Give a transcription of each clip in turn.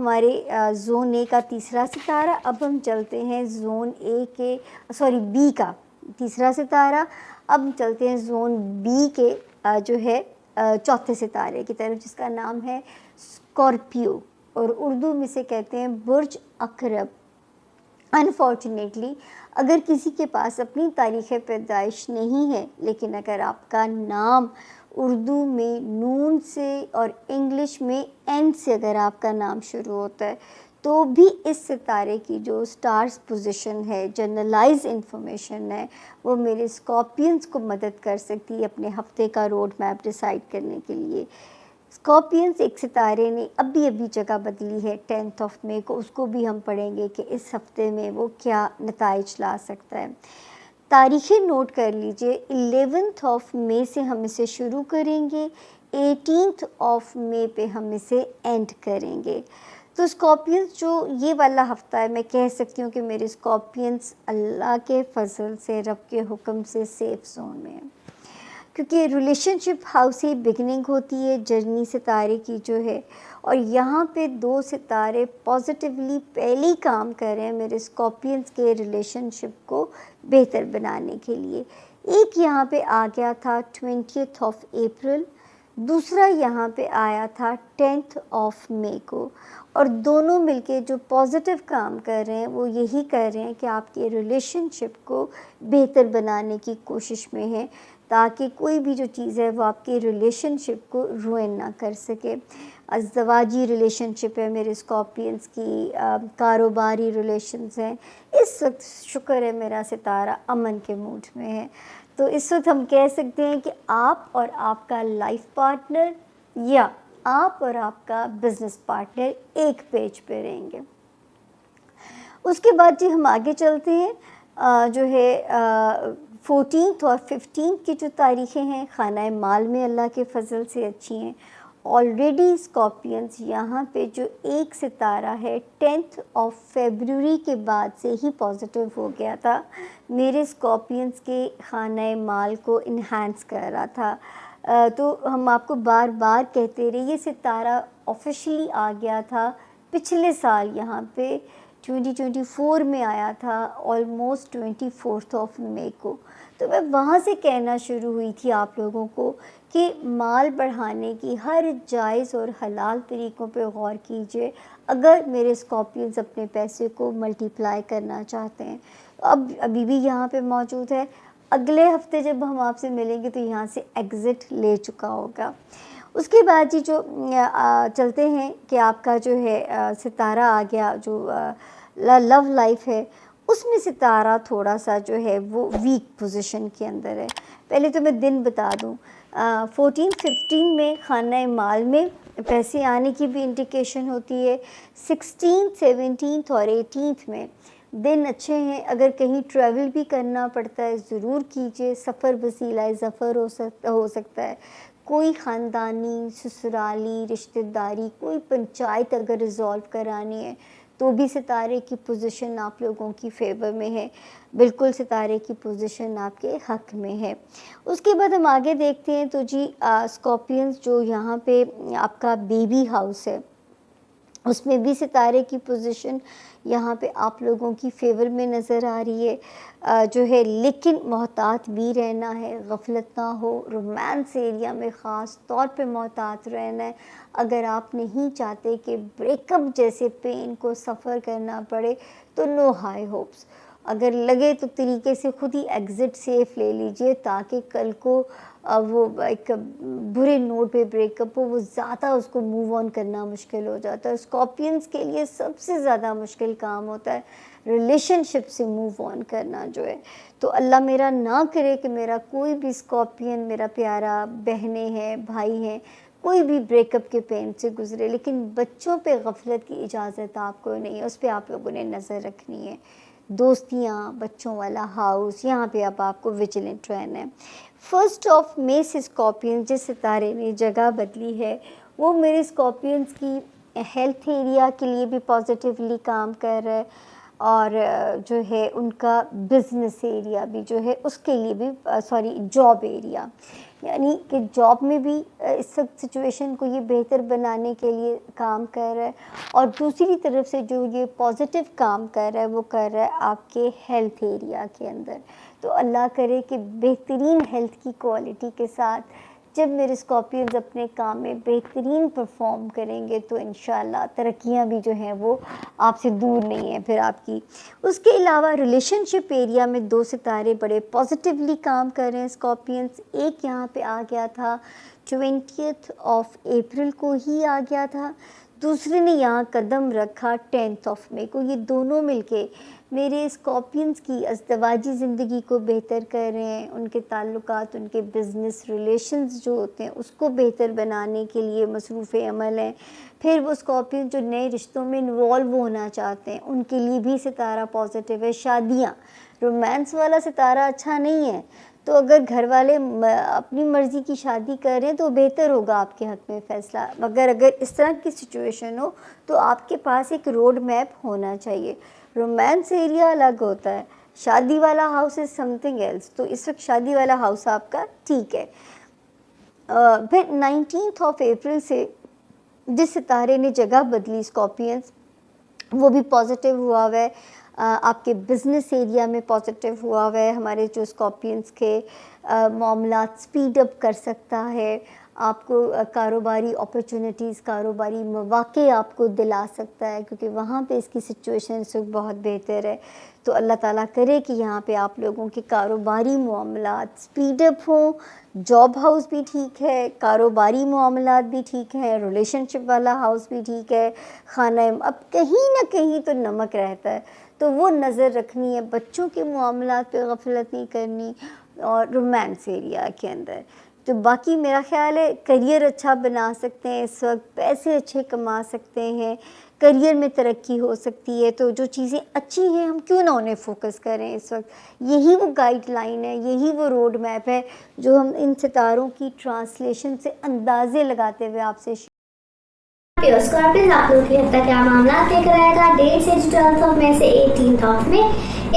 हमारे ज़ोन ए का तीसरा सितारा। अब हम चलते हैं ज़ोन बी का तीसरा सितारा। अब हम चलते हैं ज़ोन बी के जो है चौथे सितारे की तरफ, जिसका नाम है स्कॉर्पियो और उर्दू में से कहते हैं बुर्ज अकरब। अनफॉर्चुनेटली अगर किसी के पास अपनी तारीख़ पैदाइश नहीं है, लेकिन अगर आपका नाम उर्दू में नून से और इंग्लिश में एन से अगर आपका नाम शुरू होता है, तो भी इस सितारे की जो स्टार्स पोजीशन है, जनरलाइज इन्फॉर्मेशन है, वो मेरे स्कॉर्पियंस को मदद कर सकती है अपने हफ्ते का रोड मैप डिसाइड करने के लिए। स्कॉर्पियंस एक सितारे ने अभी जगह बदली है 10 मई को, उसको भी हम पढ़ेंगे कि इस हफ्ते में वो क्या नताइज ला सकता है। तारीखें नोट कर लीजिए, 11 मई से हम इसे शुरू करेंगे, 18 मई पे हम इसे एंड करेंगे। तो स्कॉर्पियंस जो ये वाला हफ़्ता है, मैं कह सकती हूँ कि मेरे स्कॉर्पियंस अल्लाह के फजल से, रब के हुक्म से सेफ़ जोन में है, क्योंकि रिलेशनशिप हाउस से बिगिनिंग होती है जर्नी सितारे की जो है, और यहाँ पे 2 सितारे पॉजिटिवली पहले ही काम कर रहे हैं मेरे स्कॉर्पियंस के रिलेशनशिप को बेहतर बनाने के लिए। एक यहाँ पे आ गया था 20th अप्रैल, दूसरा यहाँ पे आया था 10th मई को, और दोनों मिलके जो पॉजिटिव काम कर रहे हैं वो यही कर रहे हैं कि आपके रिलेशनशिप को बेहतर बनाने की कोशिश में है, ताकि कोई भी जो चीज़ है वो आपके रिलेशनशिप को रुइन ना कर सके। अज़दवाजी रिलेशनशिप है मेरे स्कॉर्पियंस की, कारोबारी रिलेशंस हैं। इस वक्त शुक्र है मेरा सितारा अमन के मूड में है, तो इस वक्त हम कह सकते हैं कि आप और आपका लाइफ पार्टनर या आप और आपका बिजनेस पार्टनर एक पेज पे रहेंगे। उसके बाद जी हम आगे चलते हैं, जो है 14 और 15 की जो तारीखें हैं खाना माल में अल्लाह के फजल से अच्छी हैं। ऑलरेडी स्कॉर्पियंस यहाँ पे जो एक सितारा है 10 फरवरी के बाद से ही पॉजिटिव हो गया था, मेरे स्कॉर्पियंस के खाना माल को इन्हांस कर रहा था। तो हम आपको बार बार कहते रहे, ये सितारा ऑफिशियली आ गया था पिछले साल, यहाँ पे 2024 में आया था, ऑलमोस्ट 24 मई को। तो मैं वहाँ से कहना शुरू हुई थी आप लोगों को कि माल बढ़ाने की हर जायज़ और हलाल तरीक़ों पे गौर कीजिए अगर मेरे स्कॉर्पियंस अपने पैसे को मल्टीप्लाई करना चाहते हैं। अब अभी भी यहाँ पे मौजूद है, अगले हफ्ते जब हम आपसे मिलेंगे तो यहाँ से एग्ज़िट ले चुका होगा। उसके बाद जी जो चलते हैं कि आपका जो है सितारा आ गया जो लव लाइफ है, उसमें सितारा थोड़ा सा जो है वो वीक पोजीशन के अंदर है। पहले तो मैं दिन बता दूं, 14-15 में खाना माल में पैसे आने की भी इंडिकेशन होती है, 16, 17 और 18 में दिन अच्छे हैं। अगर कहीं ट्रैवल भी करना पड़ता है ज़रूर कीजिए, सफ़र वसीला ज़फ़र हो सकता है। कोई ख़ानदानी, ससुराली रिश्तेदारी, कोई पंचायत अगर रिज़ॉल्व करानी है तो भी सितारे की पोजीशन आप लोगों की फेवर में है, बिल्कुल सितारे की पोजीशन आपके हक़ में है। उसके बाद हम आगे देखते हैं तो जी स्कॉर्पियंस जो यहाँ पे आपका बेबी हाउस है, उसमें भी सितारे की पोजीशन यहाँ पे आप लोगों की फेवर में नज़र आ रही है, जो है, लेकिन मोहतात भी रहना है, गफलत ना हो। रोमांस एरिया में ख़ास तौर पे मोहतात रहना है। अगर आप नहीं चाहते कि ब्रेकअप जैसे पेन को सफ़र करना पड़े तो नो हाई होप्स। अगर लगे तो तरीके से खुद ही एग्ज़िट सेफ ले लीजिए, ताकि कल को वो एक बुरे नोट पे ब्रेकअप हो, वो ज़्यादा उसको मूव ऑन करना मुश्किल हो जाता है। स्कॉर्पियंस के लिए सबसे ज़्यादा मुश्किल काम होता है रिलेशनशिप से मूव ऑन करना जो है। तो अल्लाह मेरा ना करे कि मेरा कोई भी स्कॉर्पियन, मेरा प्यारा बहनें हैं, भाई हैं, कोई भी ब्रेकअप के पेन से गुज़रे, लेकिन बच्चों पे गफलत की इजाज़त आपको नहीं है, उस पर आप लोगों ने नज़र रखनी है। दोस्तियाँ, बच्चों वाला हाउस, यहाँ पे अब आपको विजिलेंट रहना है। 1 मई से स्कॉर्पियन जिस सितारे ने जगह बदली है, वो मेरे स्कॉर्पियंस की हेल्थ एरिया के लिए भी पॉजिटिवली काम कर रहा है। और जो है उनका बिज़नेस एरिया भी जो है उसके लिए भी जॉब एरिया, यानी कि जॉब में भी इस वक्त सिचुएशन को ये बेहतर बनाने के लिए काम कर रहा है। और दूसरी तरफ से जो ये पॉजिटिव काम कर रहा है वो कर रहा है आपके हेल्थ एरिया के अंदर। तो अल्लाह करे कि बेहतरीन हेल्थ की क्वालिटी के साथ जब मेरे स्कॉर्पियंस अपने काम में बेहतरीन परफॉर्म करेंगे तो इंशाल्लाह तरक्कियाँ भी जो हैं वो आपसे दूर नहीं है फिर आपकी। उसके अलावा रिलेशनशिप एरिया में 2 सितारे बड़े पॉजिटिवली काम कर रहे हैं स्कॉर्पियंस। एक यहाँ पे आ गया था 20th ऑफ अप्रैल को ही आ गया था, दूसरे ने यहाँ कदम रखा 10th ऑफ मई को। ये दोनों मिलके मेरे स्कॉर्पियंस की अज़दवाजी ज़िंदगी को बेहतर कर रहे हैं, उनके ताल्लुकात, उनके बिज़नेस रिलेशंस जो होते हैं उसको बेहतर बनाने के लिए मसरूफ़ अमल हैं। फिर वो स्कॉर्पियन जो नए रिश्तों में इन्वॉल्व होना चाहते हैं उनके लिए भी सितारा पॉजिटिव है। शादियाँ, रोमांस वाला सितारा अच्छा नहीं है, तो अगर घर वाले अपनी मर्ज़ी की शादी कर रहे हैं तो बेहतर होगा आपके हक़ में फ़ैसला। मगर अगर इस तरह की सिचुएशन हो तो आपके पास एक रोड मैप होना चाहिए। रोमांस एरिया अलग होता है, शादी वाला हाउस इज़ समथिंग एल्स। तो इस वक्त शादी वाला हाउस आपका ठीक है। फिर 19th ऑफ अप्रैल से जिस सितारे ने जगह बदली स्कॉर्पियंस, वो भी पॉजिटिव हुआ हुआ है। आपके बिज़नेस एरिया में पॉजिटिव हुआ हुआ है। हमारे जो स्कॉर्पियंस के मामलात स्पीड अप कर सकता है, आपको कारोबारी अपॉर्चुनिटीज़, कारोबारी मौक़े आपको दिला सकता है, क्योंकि वहाँ पे इसकी सिचुएशन इस वक्त बहुत बेहतर है। तो अल्लाह ताला करे कि यहाँ पे आप लोगों के कारोबारी मामलात स्पीड अप हों। जॉब हाउस भी ठीक है, कारोबारी मामलात भी ठीक है, रिलेशनशिप वाला हाउस भी ठीक है। खाना अब कहीं ना कहीं तो नमक रहता है, तो वो नज़र रखनी है, बच्चों के मामलात पे गफलत नहीं करनी, और रोमांस एरिया के अंदर। तो बाकी मेरा ख़्याल है करियर अच्छा बना सकते हैं इस वक्त, पैसे अच्छे कमा सकते हैं, करियर में तरक्की हो सकती है। तो जो चीज़ें अच्छी हैं हम क्यों ना उन्हें फ़ोकस करें इस वक्त। यही वो गाइडलाइन है, यही वो रोड मैप है जो हम इन सितारों की ट्रांसलेशन से अंदाज़े लगाते हुए आपसे स्कॉर्पियंस आप लोगों के हफ्ता क्या मामला लेकर आएगा। डेट से 12th ऑफ मई से 18th ऑफ मई।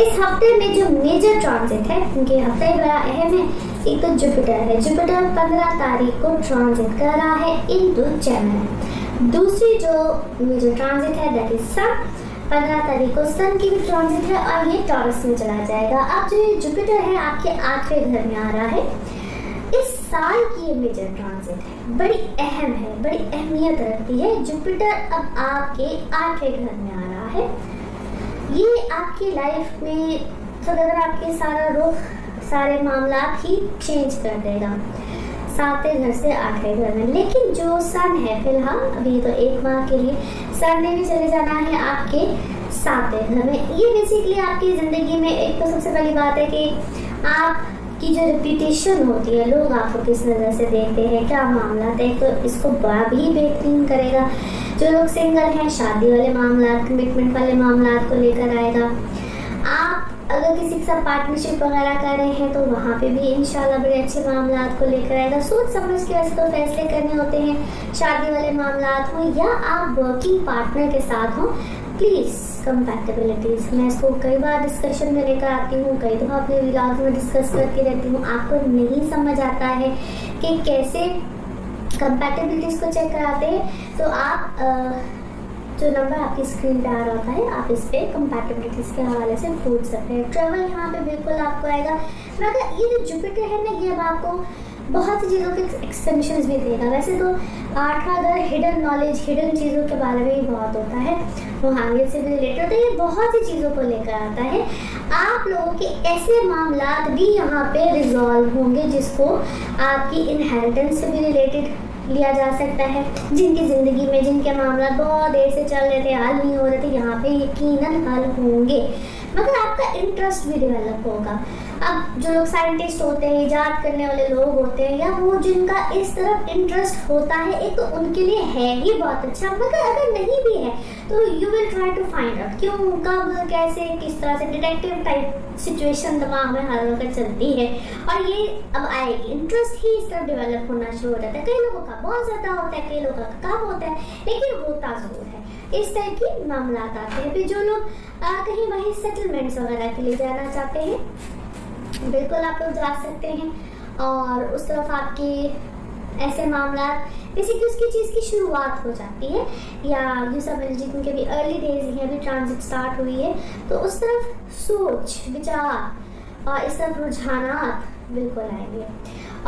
इस हफ्ते में जो मेजर ट्रांजिट है, क्योंकि हफ्ता ही बड़ा अहम है, एक तो जुपिटर है। जुपिटर 15 तारीख को ट्रांजिट कर रहा है इनटू जेमिनी। दूसरी जो मेजर ट्रांजिट है दैट इज सन। 15 तारीख को सन की भी ट्रांजिट है और ये टॉरस में चला जाएगा। अब जो ये जुपिटर है आपके 8वें घर में आ रहा है। इस साल की ये मेजर ट्रांजिट है, बड़ी अहम है, बड़ी अहमियत रखती है। जुपिटर अब आपके 8वें घर में आ रहा है। ये आपकी लाइफ में अगर आपके सारा रुख, सारे मामला ही चेंज कर देगा 7वें घर से 8वें घर में। लेकिन जो सन है फिलहाल अभी तो 1 माह के लिए सन ने भी चले जाना है आपके 7वें घर में। ये बेसिकली आपकी ज़िंदगी में एक तो सबसे पहली बात है कि आप की जो रेपुटेशन होती है, लोग आपको किस नज़र से देखते हैं, क्या मामला है, तो इसको बड़ा भी बेहतरीन करेगा। जो लोग सिंगल हैं, शादी वाले मामला, कमिटमेंट वाले मामला को लेकर आएगा। आप अगर किसी के साथ पार्टनरशिप वगैरह कर रहे हैं तो वहाँ पे भी इंशाल्लाह बड़े अच्छे मामला को लेकर आएगा। सोच समझ के वैसे तो फैसले करने होते हैं, शादी वाले मामला हों या आप वर्किंग पार्टनर के साथ हों। प्लीज़ कंपैटिबिलिटीज़, मैं इसको कई बार डिस्कशन में लेकर आती हूँ, कई दफ़ा अपने व्लॉग में डिस्कस करती रहती हूँ। आपको नहीं समझ आता है कि कैसे कंपैटिबिलिटीज़ को चेक कराते हैं, तो आप जो नंबर आपकी स्क्रीन पे आ रहा होता है आप इस पर कंपैटिबिलिटीज़ के हवाले से पूछ सकते हैं। ट्रैवल यहाँ पे बिल्कुल आपको आएगा, मगर ये जो जुपिटर है ना, ये अब आपको बहुत सी चीज़ों के एक्सटेंशंस भी देगा। वैसे तो 8वां घर हिडन नॉलेज, हिडन चीज़ों के बारे में ही बहुत होता है, वो आगे से भी रिलेटेड होता है। ये बहुत सी चीज़ों को लेकर आता है। आप लोगों के ऐसे मामला भी यहाँ पे रिजॉल्व होंगे जिसको आपकी इनहेरिटेंस से भी रिलेटेड लिया जा सकता है। जिनकी ज़िंदगी में जिनके मामला बहुत देर से चल रहे थे, हल नहीं हो रहे थे, यहाँ पे यकीनन हल होंगे, मगर आपका इंटरेस्ट भी डेवलप होगा। अब जो लोग साइंटिस्ट होते हैं, इजाद करने वाले लोग होते हैं, या वो जिनका इस तरफ इंटरेस्ट होता है, एक तो उनके लिए है ही बहुत अच्छा, मगर अगर नहीं भी है तो you will try to find out क्यों, कब, कैसे, किस तरह से। डिटेक्टिव टाइप सिचुएशन दिमाग में हर वक्त चलती है और ये अब आएगी। इंटरेस्ट ही इस तरफ डेवलप होना शुरू हो जाता है। कई लोगों का बहुत ज़्यादा होता है, कई लोगों का कम होता है, लेकिन होता ज़रूर है। इस टाइप के मामला आते हैं। फिर जो लोग कहीं वहीं सेटलमेंट्स वगैरह के लिए जाना चाहते हैं, बिल्कुल आप लोग जा सकते हैं। और उस तरफ आपकी ऐसे मामला बेसिकली उसकी चीज़ की शुरुआत हो जाती है, या यूँ समझ लीजिए क्योंकि अभी अर्ली डेज ही अभी ट्रांजिट स्टार्ट हुई है, तो उस तरफ सोच विचार और इस तरफ रुझानात बिल्कुल आएंगे।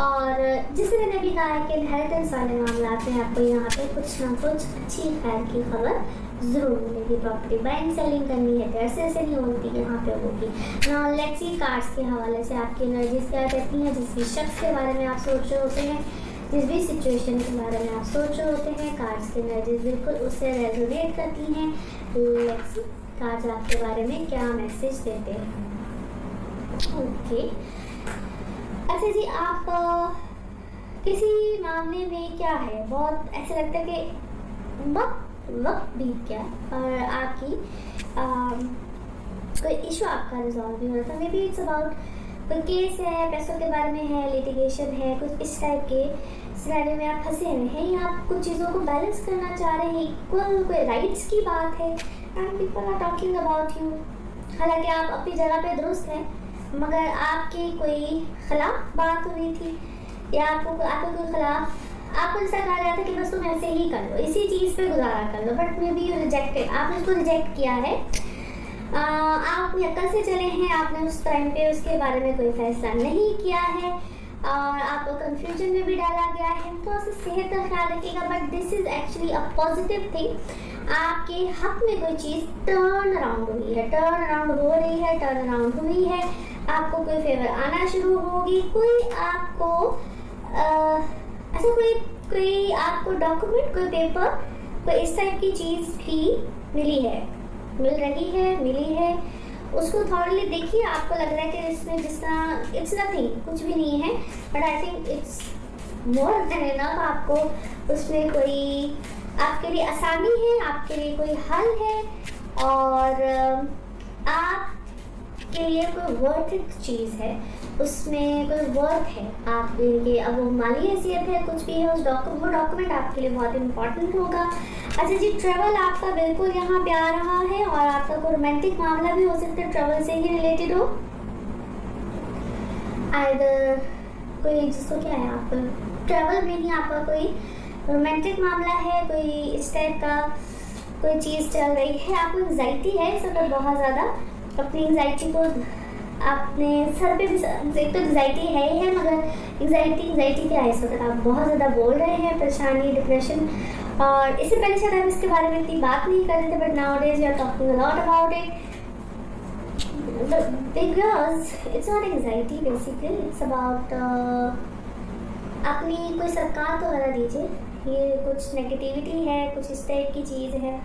और जिसे मैंने अभी कहा है कि इनहेरिटेंस वाले मामला में आपको यहाँ पे कुछ ना कुछ अच्छी खैर की खबर ज़रूर मिलेगी। प्रॉपर्टी बाइंग सेलिंग करनी है तो ऐसे नहीं होती, यहाँ पे होगी। नाउ लेट्स सी कार्ड्स के हवाले से आपकी एनर्जीज क्या कहती हैं। जिस भी शख्स के बारे में आप सोच रहे होते हैं, जिस भी सिचुएशन के बारे में आप सोच रहे होते हैं, कार्ड्स की एनर्जीज बिल्कुल उससे रेजोनेट करती हैं। लेट्स सी कार्ड्स आपके बारे में क्या मैसेज देते हैं। ओके, अच्छा जी, आप किसी मामले में क्या है, बहुत ऐसा लगता है कि वक्त बीत गया और आपकी कोई इशू आपका रिजॉल्व नहीं हो रहा था। मे बी इट्स अबाउट कोई केस है, पैसों के बारे में है, लिटिगेशन है, कुछ इस टाइप के सिनेरियो में आप फंसे हुए हैं, या आप कुछ चीज़ों को बैलेंस करना चाह रहे हैं, इक्वल कोई राइट्स की बात है and people are talking about you. हालांकि आप अपनी जगह पे दुरुस्त हैं, मगर आपकी कोई खिलाफ बात हुई थी, या आपको कोई खिलाफ आपको ऐसा कहा गया था कि बस तुम ऐसे ही कर लो, इसी चीज़ पे गुजारा कर लो, but maybe you rejected, आपने उसको रिजेक्ट किया है। आप अपनी अक्ल से चले हैं, आपने उस टाइम पे उसके बारे में कोई फैसला नहीं किया है और आपको कंफ्यूजन में भी डाला गया है। तो उससे सेहत का ख्याल रखिएगा, but this is actually a positive thing. आपके हक में कोई चीज़ टर्न अराउंड हुई है, टर्न अराउंड हो रही है, टर्न अराउंड हुई है, आपको कोई फेवर आना शुरू होगी। कोई आपको ऐसा कोई आपको डॉक्यूमेंट, कोई पेपर, कोई इस टाइप की चीज़ भी मिली है, मिली है। उसको थॉरली देखिए, आपको लग रहा है कि इसमें जिस तरह इट्स नथिंग, कुछ भी नहीं है, but I think it's more than enough. आपको उसमें कोई आपके लिए आसानी है, आपके लिए कोई हल है और आपके लिए कोई वर्थ इट चीज़ है, उसमें कोई वर्थ है आपके लिए। अब वो माली हैसियत है, कुछ भी है, वो डॉक्यूमेंट आपके लिए बहुत इंपॉर्टेंट होगा। अच्छा जी, ट्रैवल आपका बिल्कुल यहाँ पे आ रहा है और आपका कोई रोमांटिक मामला भी हो सकता है, ट्रैवल से ही रिलेटेड हो। आइदर कोई जिसको क्या है, आप ट्रैवल में ही आपका कोई रोमांटिक मामला है, कोई इस टाइप का कोई चीज़ चल रही है, आपको एंग्जाइटी है इस वक्त बहुत ज़्यादा। अपनी एंग्जाइटी को आपने सर पे भी, एक तो एंग्जाइटी है ही है, मगर एंग्जाइटी क्या है इस वक्त, आप बहुत ज़्यादा बोल रहे हैं, परेशानी, डिप्रेशन। और इससे पहले शायद आप इसके बारे में इतनी बात नहीं करते थे, but nowadays you are talking a lot about it because it's not anxiety, basically it's about अपनी कोई सरकार तो वगैरह दीजिए। ये कुछ नेगेटिविटी है, कुछ इस टाइप की चीज़ है,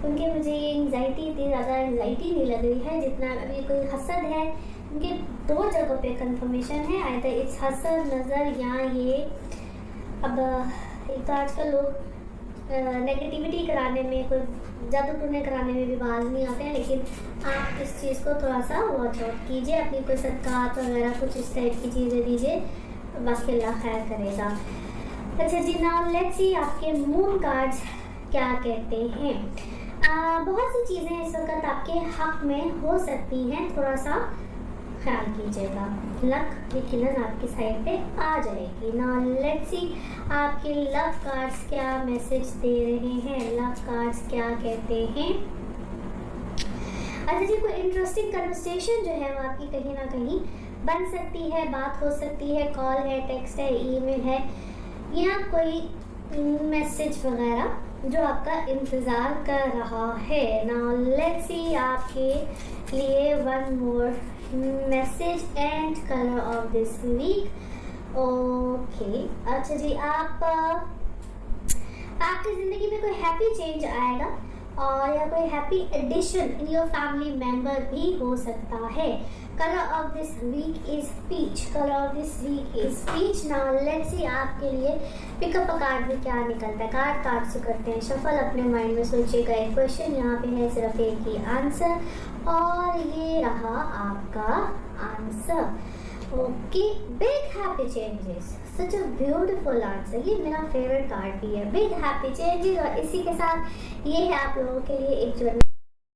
क्योंकि मुझे ये एंग्जाइटी इतनी ज़्यादा एंग्जाइटी नहीं लग रही है जितना अभी कोई हसद है, क्योंकि दो जगहों पे कंफर्मेशन है, आइदर इट्स हसद, नज़र, या ये अब एक तो आजकल लोग नेगेटिविटी कराने में, कोई जादू टूने कराने में भी बाज नहीं आते हैं, लेकिन आप इस चीज़ को थोड़ा सा वॉच आउट कीजिए, अपनी कोई सरकार वगैरह कुछ इस टाइप की चीज़ें दीजिए, बाकी अल्लाह खैर करेगा। अच्छा जी, नाउ लेट्स सी आपके मून कार्ड्स क्या कहते हैं। बहुत सी चीज़ें इस वक्त आपके हक में हो सकती हैं, थोड़ा सा ख्याल कीजिएगा, लक यकीनन आपकी साइड पे आ जाएगी। नाउ लेट्स सी आपके लव कार्ड्स क्या मैसेज दे रहे हैं, लव कार्ड्स क्या कहते हैं। अच्छा जी, कोई इंटरेस्टिंग कन्वर्सेशन जो है वो आपकी कहीं ना कहीं बन सकती है, बात हो सकती है, कॉल है, टेक्स्ट है, ईमेल है, या कोई मैसेज वगैरह जो आपका इंतज़ार कर रहा है। नाउ लेट्स सी आपके लिए one more message and colour of this week. Okay, अच्छा जी, आपकी ज़िंदगी में कोई हैप्पी चेंज आएगा और या कोई happy addition in your family member भी हो सकता है। Colour of this week is peach. Colour of this week is peach. Now let's see आपके लिए पिकअप अ कार्ड में क्या निकलता है। कार्ड से करते हैं शफल। अपने माइंड में सोचिएगा एक क्वेश्चन, यहाँ पे है सिर्फ एक ही आंसर और ये रहा आपका answer. Okay, big happy changes, such a beautiful answer. ये मेरा फेवरेट कार्ड भी है, बिग हैप्पी चेंजेस। और इसी के साथ ये है आप लोगों के लिए एक जर्नी